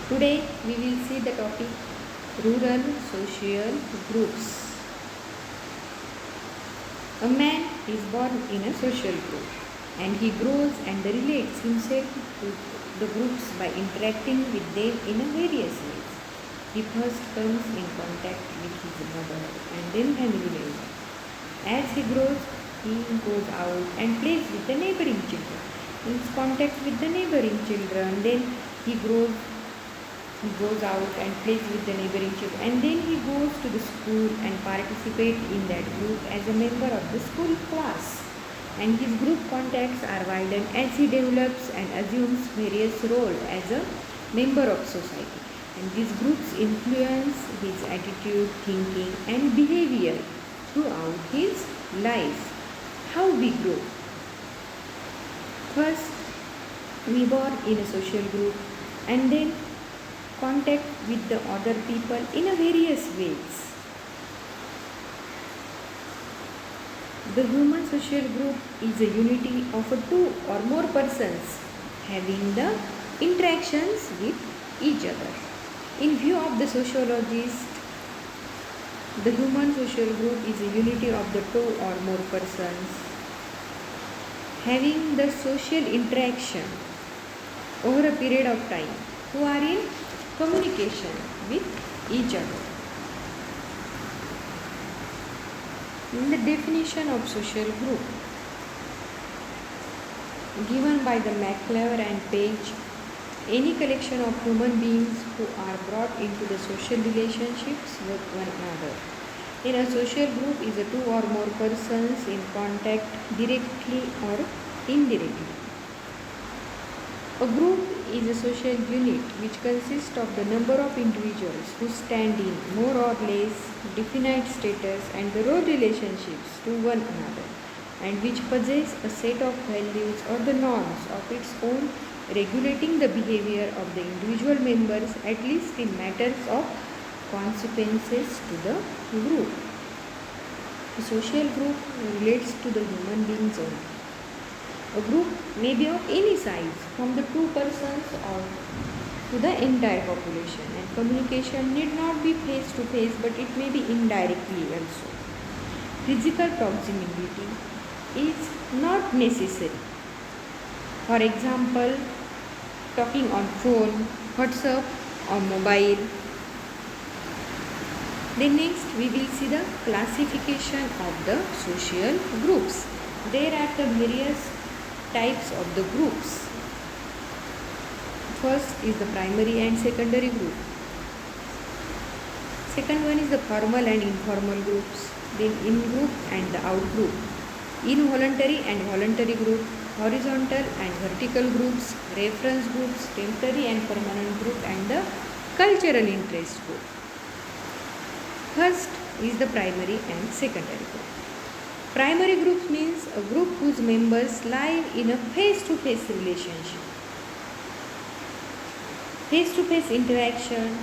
Today we will see the topic rural social groups. A man is born in a social group and he grows and relates himself to the groups by interacting with them in various ways. He first comes in contact with his mother and then family members. As he grows, he goes out and plays with the neighboring children. In contact with the neighboring children, then he goes out and plays with the neighboring children, and then he goes to the school and participates in that group as a member of the school class. And his group contacts are widened as he develops and assumes various roles as a member of society. And these groups influence his attitude, thinking, and behavior throughout his life. How we grow? First, we born in a social group and then contact with the other people in a various ways. The human social group is a unity of two or more persons having the interactions with each other. In view of the sociologist, the human social group is a unity of the two or more persons having the social interaction over a period of time who are in communication with each other. In the definition of social group given by the McClever and Page, any collection of human beings who are brought into the social relationships with one another. In a social group is a two or more persons in contact directly or indirectly. A group is a social unit which consists of the number of individuals who stand in more or less definite status and the role relationships to one another, and which possess a set of values or the norms of its own regulating the behavior of the individual members, at least in matters of consequences to the group. The social group relates to the human beings only. A group may be of any size, from the two persons or to the entire population, and communication need not be face to face, but it may be indirectly also. Physical proximity is not necessary. For example, talking on phone, WhatsApp or mobile. Then next we will see the classification of the social groups. There are the various types of the groups. First is the primary and secondary group. Second one is the formal and informal groups. Then in-group and the out-group. Involuntary and voluntary group. Horizontal and vertical groups. Reference groups. Temporary and permanent group. And the cultural interest group. First is the primary and secondary group. Primary group means a group whose members live in a face-to-face relationship. Face-to-face interaction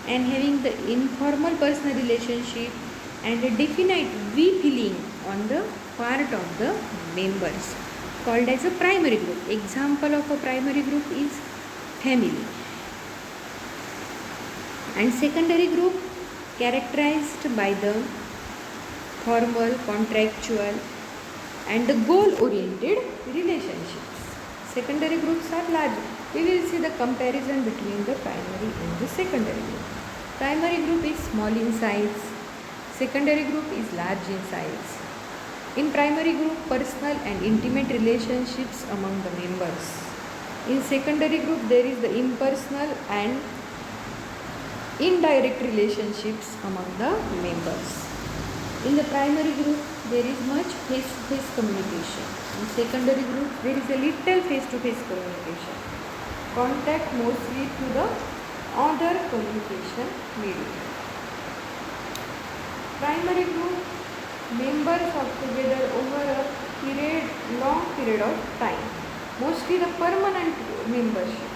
and having the informal personal relationship and a definite we feeling on the part of the members called as a primary group. Example of a primary group is family. And secondary group characterized by the formal, contractual and the goal-oriented relationships. Secondary groups are large. We will see the comparison between the primary and the secondary group. Primary group is small in size. Secondary group is large in size. In primary group, personal and intimate relationships among the members. In secondary group, there is the impersonal and indirect relationships among the members. In the primary group, there is much face-to-face communication. In secondary group, there is a little face-to-face communication. Contact mostly through the other communication medium. Primary group members are together over a long period of time. Mostly the permanent membership.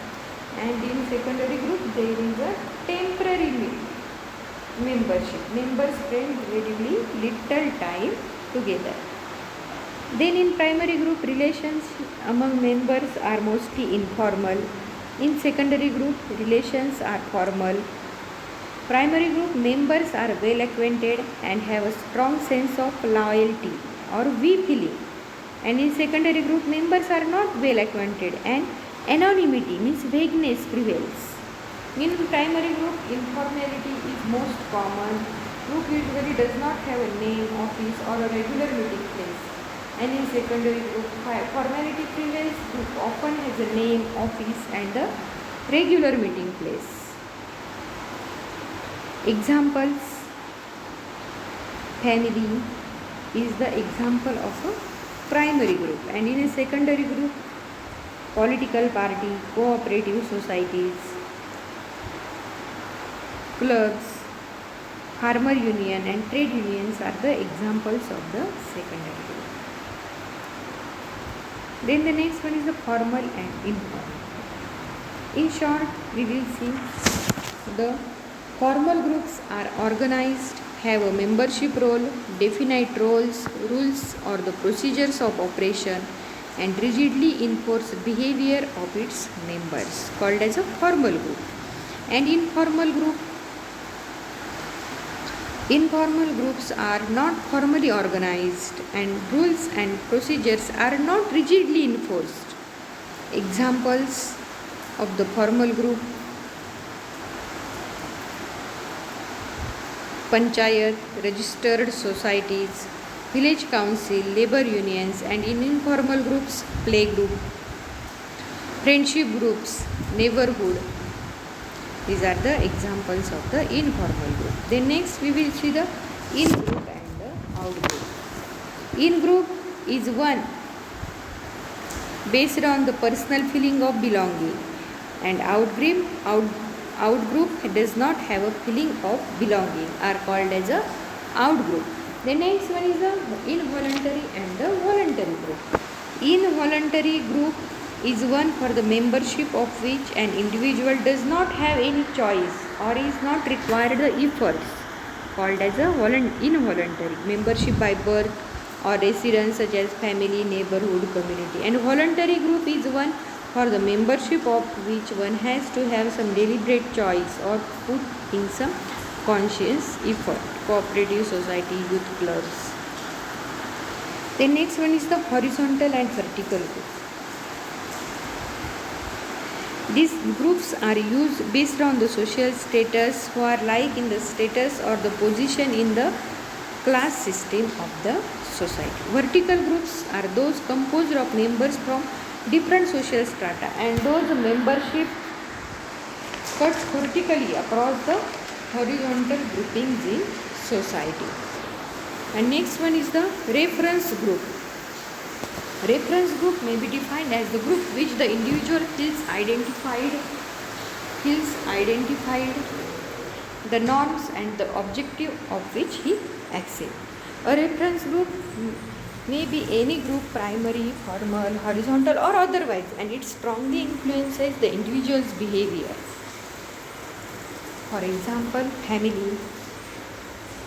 And in secondary group, there is a temporary membership. Members spend relatively little time together. Then in primary group, relations among members are mostly informal In secondary group, relations are formal. Primary group members are well acquainted and have a strong sense of loyalty or we feeling. And in secondary group, members are not well acquainted and anonymity means vagueness prevails. In primary group, informality is most common. Group usually does not have a name, office or a regular meeting place. And in secondary group, formality prevails. Group often has a name, office and a regular meeting place. Examples: family is the example of a primary group, and in a secondary group, political party, cooperative societies, clubs, farmer union and trade unions are the examples of the secondary group. Then the next one is the formal and informal. In short, we will see the formal groups are organized, have a membership role, definite roles, rules or the procedures of operation and rigidly enforce behavior of its members, called as a formal group. And informal groups are not formally organized and rules and procedures are not rigidly enforced. Examples of the formal group: panchayat, registered societies, village council, labor unions, and in informal groups, play group, friendship groups, neighborhood. These are the examples of the informal group. Then next we will see the in group and the out group. In group is one based on the personal feeling of belonging, and out group does not have a feeling of belonging, are called as a out group. The next one is the involuntary and the voluntary group. Involuntary group is one for the membership of which an individual does not have any choice or is not required the efforts, called as a involuntary. Membership by birth or residence such as family, neighborhood, community. And voluntary group is one for the membership of which one has to have some deliberate choice or put in some conscious effort, cooperative society, youth clubs. The next one is the horizontal and vertical group. These groups are used based on the social status, who are like in the status or the position in the class system of the society. Vertical groups are those composed of members from different social strata, and those membership cuts vertically across the horizontal groupings in society. And next one is the reference group. Reference group may be defined as the group which the individual feels identified, the norms and the objective of which he accepts. A reference group may be any group, primary, formal, horizontal or otherwise, and it strongly influences the individual's behavior. For example, family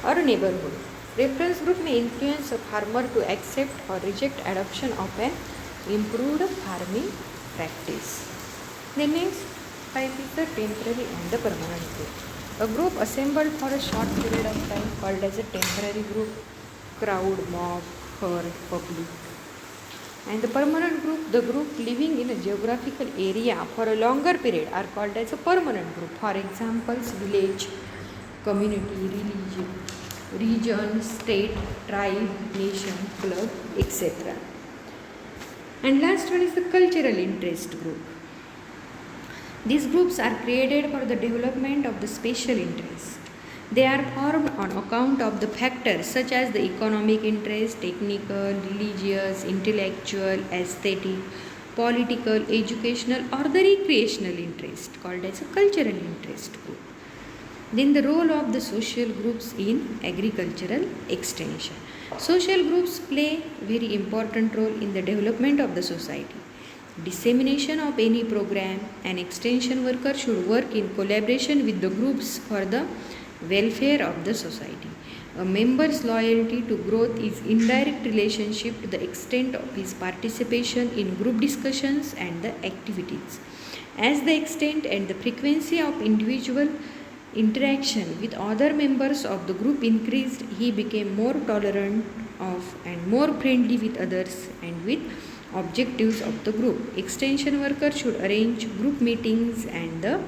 or a neighborhood. Reference group may influence a farmer to accept or reject adoption of an improved farming practice. The next type is the temporary and the permanent group. A group assembled for a short period of time called as a temporary group, crowd, mob, herd, public. And the permanent group, the group living in a geographical area for a longer period, are called as a permanent group. For examples, village, community, region, state, tribe, nation, club, etc. And last one is the cultural interest group. These groups are created for the development of the special interest. They are formed on account of the factors such as the economic interest, technical, religious, intellectual, aesthetic, political, educational or the recreational interest, called as a cultural interest group. Then the role of the social groups in agricultural extension. Social groups play very important role in the development of the society. Dissemination of any program, an extension worker should work in collaboration with the groups for the welfare of the society. A member's loyalty to growth is in direct relationship to the extent of his participation in group discussions and the activities. As the extent and the frequency of individual interaction with other members of the group increased, he became more tolerant of and more friendly with others and with objectives of the group. Extension worker should arrange group meetings and the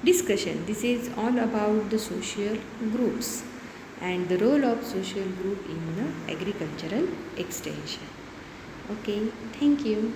discussion. This is all about the social groups and the role of social group in the agricultural extension. Okay, thank you.